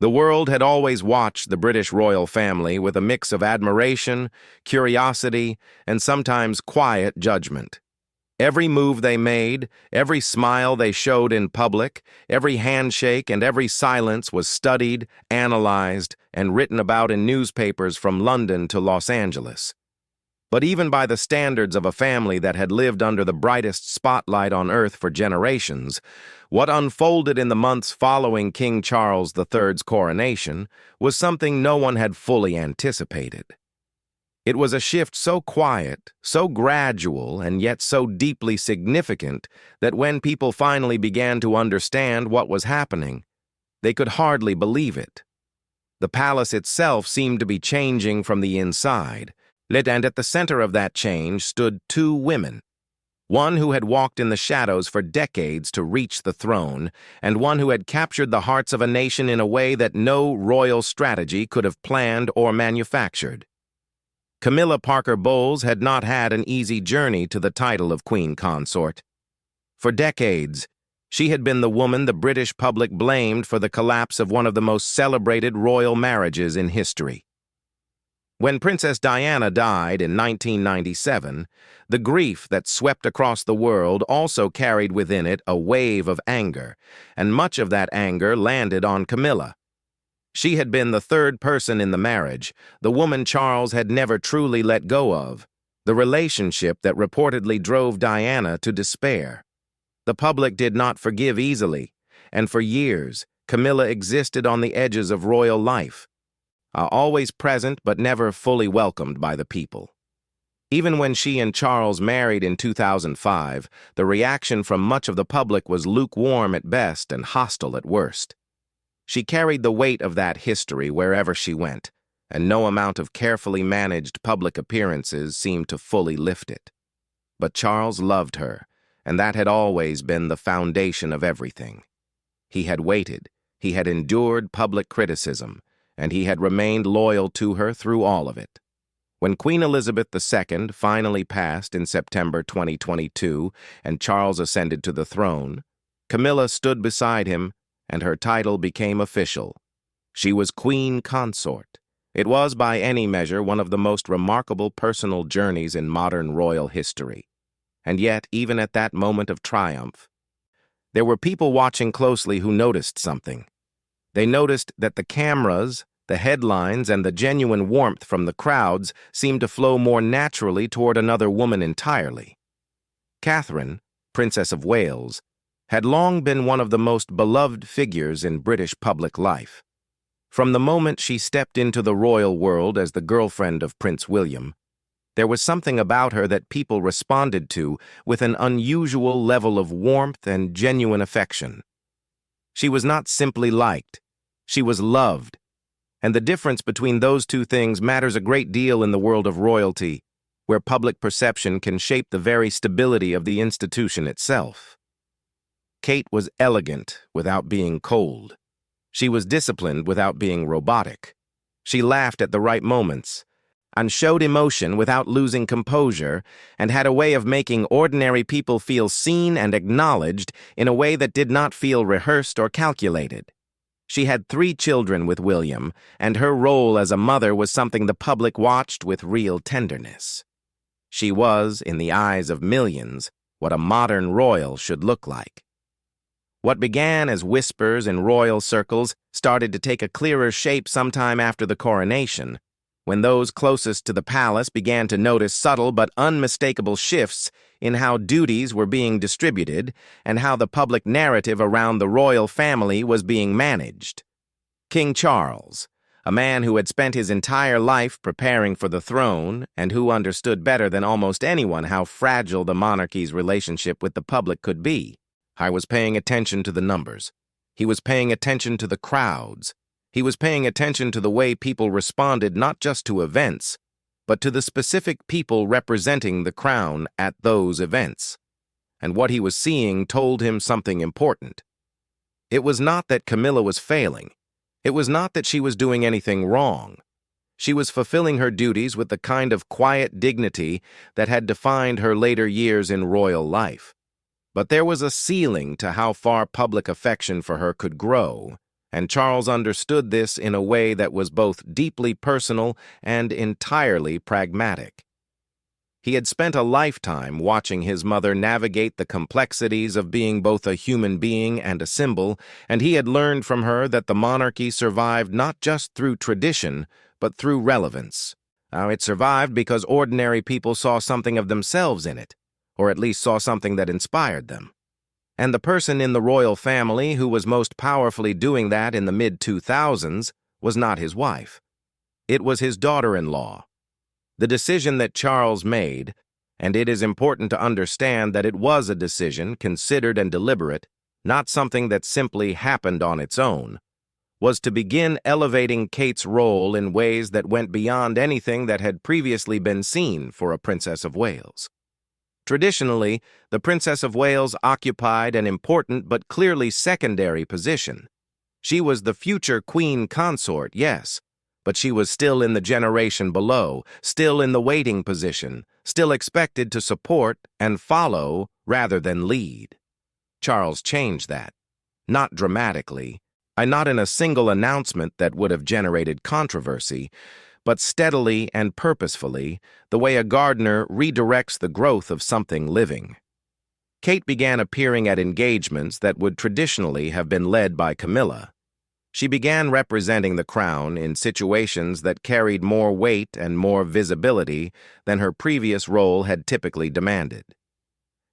The world had always watched the British royal family with a mix of admiration, curiosity, and sometimes quiet judgment. Every move they made, every smile they showed in public, every handshake and every silence was studied, analyzed, and written about in newspapers from London to Los Angeles. But even by the standards of a family that had lived under the brightest spotlight on earth for generations, what unfolded in the months following King Charles III's coronation was something no one had fully anticipated. It was a shift so quiet, so gradual, and yet so deeply significant that when people finally began to understand what was happening, they could hardly believe it. The palace itself seemed to be changing from the inside, and at the center of that change stood two women. One who had walked in the shadows for decades to reach the throne, and one who had captured the hearts of a nation in a way that no royal strategy could have planned or manufactured. Camilla Parker Bowles had not had an easy journey to the title of Queen Consort. For decades, she had been the woman the British public blamed for the collapse of one of the most celebrated royal marriages in history. When Princess Diana died in 1997, the grief that swept across the world also carried within it a wave of anger, and much of that anger landed on Camilla. She had been the third person in the marriage, the woman Charles had never truly let go of, the relationship that reportedly drove Diana to despair. The public did not forgive easily, and for years, Camilla existed on the edges of royal life, always present but never fully welcomed by the people. Even when she and Charles married in 2005, the reaction from much of the public was lukewarm at best and hostile at worst. She carried the weight of that history wherever she went, and no amount of carefully managed public appearances seemed to fully lift it. But Charles loved her, and that had always been the foundation of everything. He had waited, he had endured public criticism, and he had remained loyal to her through all of it. When Queen Elizabeth II finally passed in September 2022 and Charles ascended to the throne, Camilla stood beside him, and her title became official. She was Queen Consort. It was, by any measure, one of the most remarkable personal journeys in modern royal history. And yet, even at that moment of triumph, there were people watching closely who noticed something. They noticed that the cameras, the headlines, and the genuine warmth from the crowds seemed to flow more naturally toward another woman entirely. Catherine, Princess of Wales, had long been one of the most beloved figures in British public life. From the moment she stepped into the royal world as the girlfriend of Prince William, there was something about her that people responded to with an unusual level of warmth and genuine affection. She was not simply liked, she was loved, and the difference between those two things matters a great deal in the world of royalty, where public perception can shape the very stability of the institution itself. Kate was elegant without being cold. She was disciplined without being robotic. She laughed at the right moments, and showed emotion without losing composure, and had a way of making ordinary people feel seen and acknowledged in a way that did not feel rehearsed or calculated. She had 3 children with William, and her role as a mother was something the public watched with real tenderness. She was, in the eyes of millions, what a modern royal should look like. What began as whispers in royal circles started to take a clearer shape sometime after the coronation, when those closest to the palace began to notice subtle but unmistakable shifts in how duties were being distributed and how the public narrative around the royal family was being managed. King Charles, a man who had spent his entire life preparing for the throne and who understood better than almost anyone how fragile the monarchy's relationship with the public could be, was paying attention to the numbers. He was paying attention to the crowds. He was paying attention to the way people responded not just to events, but to the specific people representing the crown at those events. And what he was seeing told him something important. It was not that Camilla was failing. It was not that she was doing anything wrong. She was fulfilling her duties with the kind of quiet dignity that had defined her later years in royal life. But there was a ceiling to how far public affection for her could grow, and Charles understood this in a way that was both deeply personal and entirely pragmatic. He had spent a lifetime watching his mother navigate the complexities of being both a human being and a symbol, and he had learned from her that the monarchy survived not just through tradition, but through relevance. It survived because ordinary people saw something of themselves in it, or at least saw something that inspired them. And the person in the royal family who was most powerfully doing that in the mid-2000s was not his wife. It was his daughter-in-law. The decision that Charles made, and it is important to understand that it was a decision considered and deliberate, not something that simply happened on its own, was to begin elevating Kate's role in ways that went beyond anything that had previously been seen for a Princess of Wales. Traditionally, the Princess of Wales occupied an important but clearly secondary position. She was the future queen consort, yes, but she was still in the generation below, still in the waiting position, still expected to support and follow rather than lead. Charles changed that. Not dramatically, not in a single announcement that would have generated controversy, but steadily and purposefully, the way a gardener redirects the growth of something living. Kate began appearing at engagements that would traditionally have been led by Camilla. She began representing the crown in situations that carried more weight and more visibility than her previous role had typically demanded.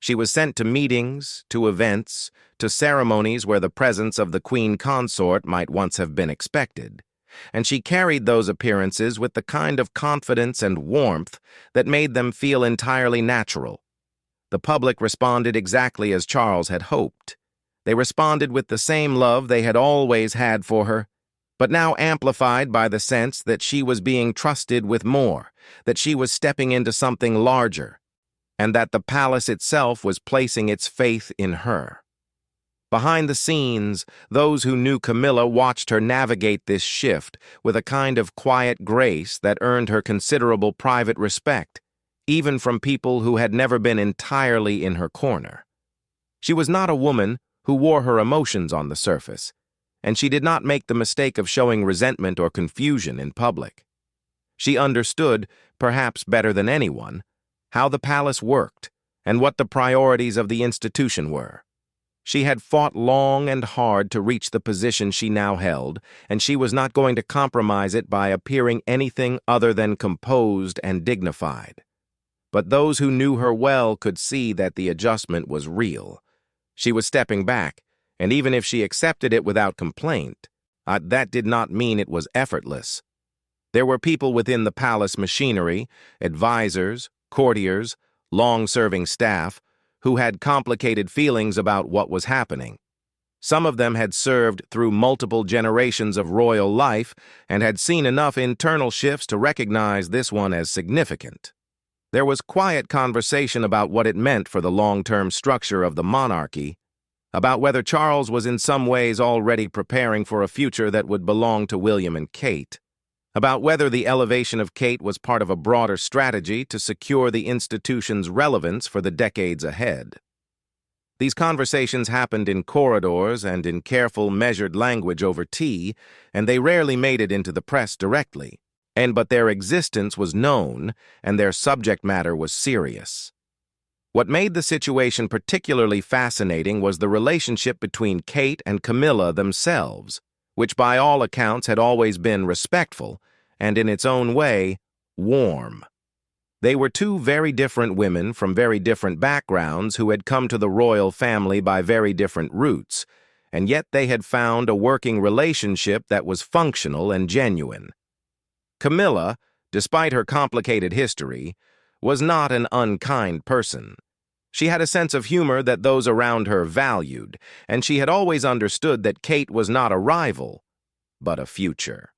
She was sent to meetings, to events, to ceremonies where the presence of the queen consort might once have been expected, and she carried those appearances with the kind of confidence and warmth that made them feel entirely natural. The public responded exactly as Charles had hoped. They responded with the same love they had always had for her, but now amplified by the sense that she was being trusted with more, that she was stepping into something larger, and that the palace itself was placing its faith in her. Behind the scenes, those who knew Camilla watched her navigate this shift with a kind of quiet grace that earned her considerable private respect, even from people who had never been entirely in her corner. She was not a woman who wore her emotions on the surface, and she did not make the mistake of showing resentment or confusion in public. She understood, perhaps better than anyone, how the palace worked and what the priorities of the institution were. She had fought long and hard to reach the position she now held, and she was not going to compromise it by appearing anything other than composed and dignified. But those who knew her well could see that the adjustment was real. She was stepping back, and even if she accepted it without complaint, that did not mean it was effortless. There were people within the palace machinery, advisors, courtiers, long-serving staff, who had complicated feelings about what was happening. Some of them had served through multiple generations of royal life and had seen enough internal shifts to recognize this one as significant. There was quiet conversation about what it meant for the long-term structure of the monarchy, about whether Charles was in some ways already preparing for a future that would belong to William and Kate, about whether the elevation of Kate was part of a broader strategy to secure the institution's relevance for the decades ahead. These conversations happened in corridors and in careful, measured language over tea, and they rarely made it into the press directly. But their existence was known, and their subject matter was serious. What made the situation particularly fascinating was the relationship between Kate and Camilla themselves, which by all accounts had always been respectful, and in its own way, warm. They were two very different women from very different backgrounds who had come to the royal family by very different routes, and yet they had found a working relationship that was functional and genuine. Camilla, despite her complicated history, was not an unkind person. She had a sense of humor that those around her valued, and she had always understood that Kate was not a rival, but a future.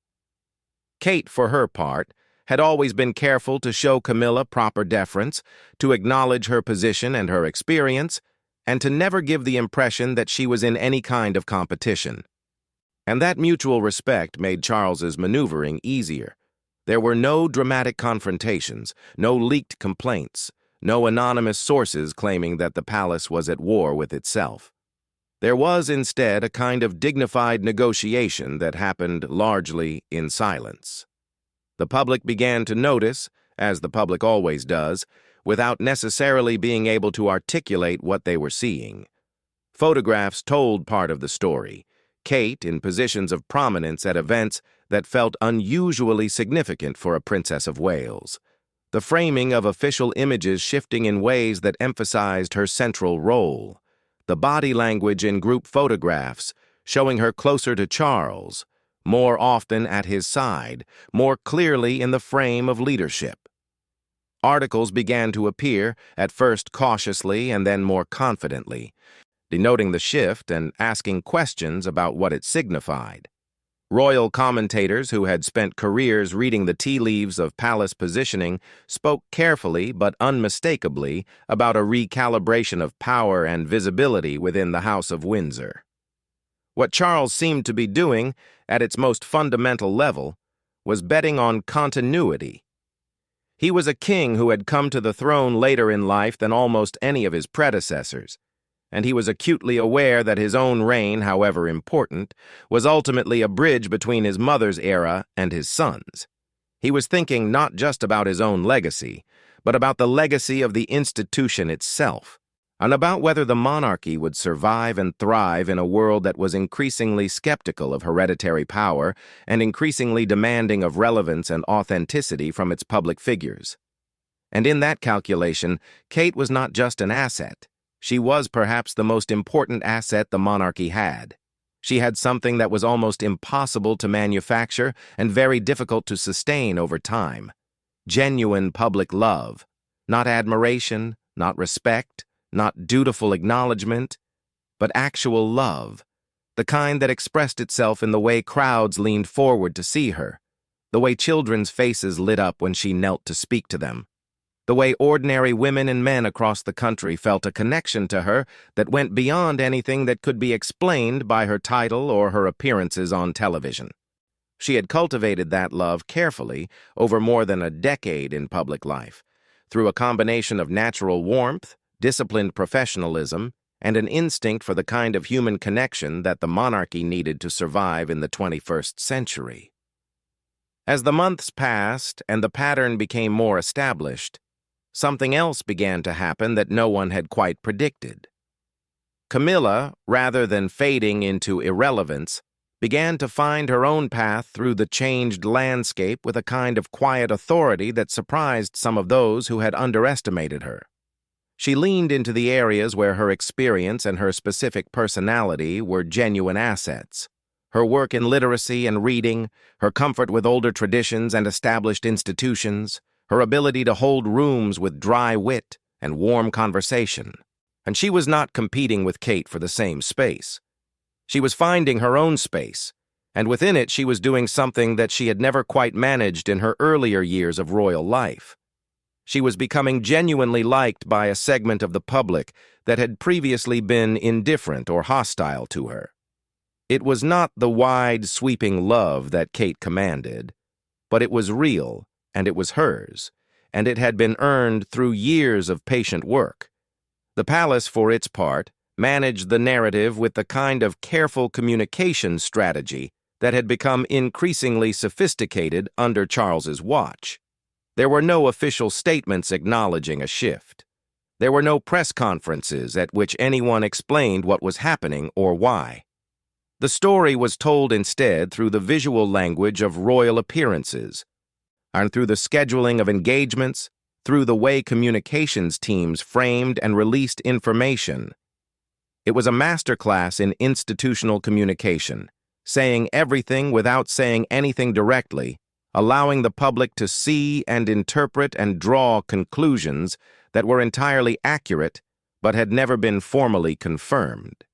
Kate, for her part, had always been careful to show Camilla proper deference, to acknowledge her position and her experience, and to never give the impression that she was in any kind of competition. And that mutual respect made Charles's maneuvering easier. There were no dramatic confrontations, no leaked complaints, no anonymous sources claiming that the palace was at war with itself. There was instead a kind of dignified negotiation that happened largely in silence. The public began to notice, as the public always does, without necessarily being able to articulate what they were seeing. Photographs told part of the story, Kate in positions of prominence at events that felt unusually significant for a Princess of Wales. The framing of official images shifting in ways that emphasized her central role. The body language in group photographs showing her closer to Charles, more often at his side, more clearly in the frame of leadership. Articles began to appear, at first cautiously and then more confidently, denoting the shift and asking questions about what it signified. Royal commentators who had spent careers reading the tea leaves of palace positioning spoke carefully but unmistakably about a recalibration of power and visibility within the House of Windsor. What Charles seemed to be doing, at its most fundamental level, was betting on continuity. He was a king who had come to the throne later in life than almost any of his predecessors, and he was acutely aware that his own reign, however important, was ultimately a bridge between his mother's era and his son's. He was thinking not just about his own legacy, but about the legacy of the institution itself, and about whether the monarchy would survive and thrive in a world that was increasingly skeptical of hereditary power and increasingly demanding of relevance and authenticity from its public figures. And in that calculation, Kate was not just an asset. She was perhaps the most important asset the monarchy had. She had something that was almost impossible to manufacture and very difficult to sustain over time. Genuine public love, not admiration, not respect, not dutiful acknowledgement, but actual love, the kind that expressed itself in the way crowds leaned forward to see her, the way children's faces lit up when she knelt to speak to them, the way ordinary women and men across the country felt a connection to her that went beyond anything that could be explained by her title or her appearances on television. She had cultivated that love carefully over more than a decade in public life, through a combination of natural warmth, disciplined professionalism, and an instinct for the kind of human connection that the monarchy needed to survive in the 21st century. As the months passed and the pattern became more established, something else began to happen that no one had quite predicted. Camilla, rather than fading into irrelevance, began to find her own path through the changed landscape with a kind of quiet authority that surprised some of those who had underestimated her. She leaned into the areas where her experience and her specific personality were genuine assets. Her work in literacy and reading, her comfort with older traditions and established institutions, her ability to hold rooms with dry wit and warm conversation. And she was not competing with Kate for the same space. She was finding her own space, and within it she was doing something that she had never quite managed in her earlier years of royal life. She was becoming genuinely liked by a segment of the public that had previously been indifferent or hostile to her. It was not the wide, sweeping love that Kate commanded, but it was real, and it was hers, and it had been earned through years of patient work. The palace, for its part, managed the narrative with the kind of careful communication strategy that had become increasingly sophisticated under Charles's watch. There were no official statements acknowledging a shift. There were no press conferences at which anyone explained what was happening or why. The story was told instead through the visual language of royal appearances, and through the scheduling of engagements, through the way communications teams framed and released information. It was a masterclass in institutional communication, saying everything without saying anything directly, allowing the public to see and interpret and draw conclusions that were entirely accurate but had never been formally confirmed.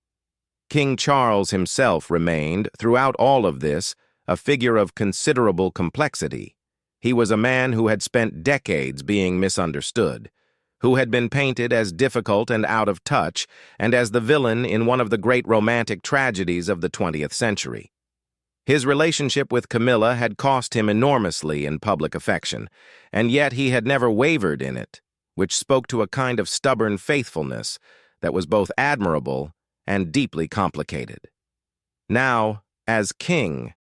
King Charles himself remained, throughout all of this, a figure of considerable complexity. He was a man who had spent decades being misunderstood, who had been painted as difficult and out of touch, and as the villain in one of the great romantic tragedies of the 20th century. His relationship with Camilla had cost him enormously in public affection, and yet he had never wavered in it, which spoke to a kind of stubborn faithfulness that was both admirable and deeply complicated. Now, as king,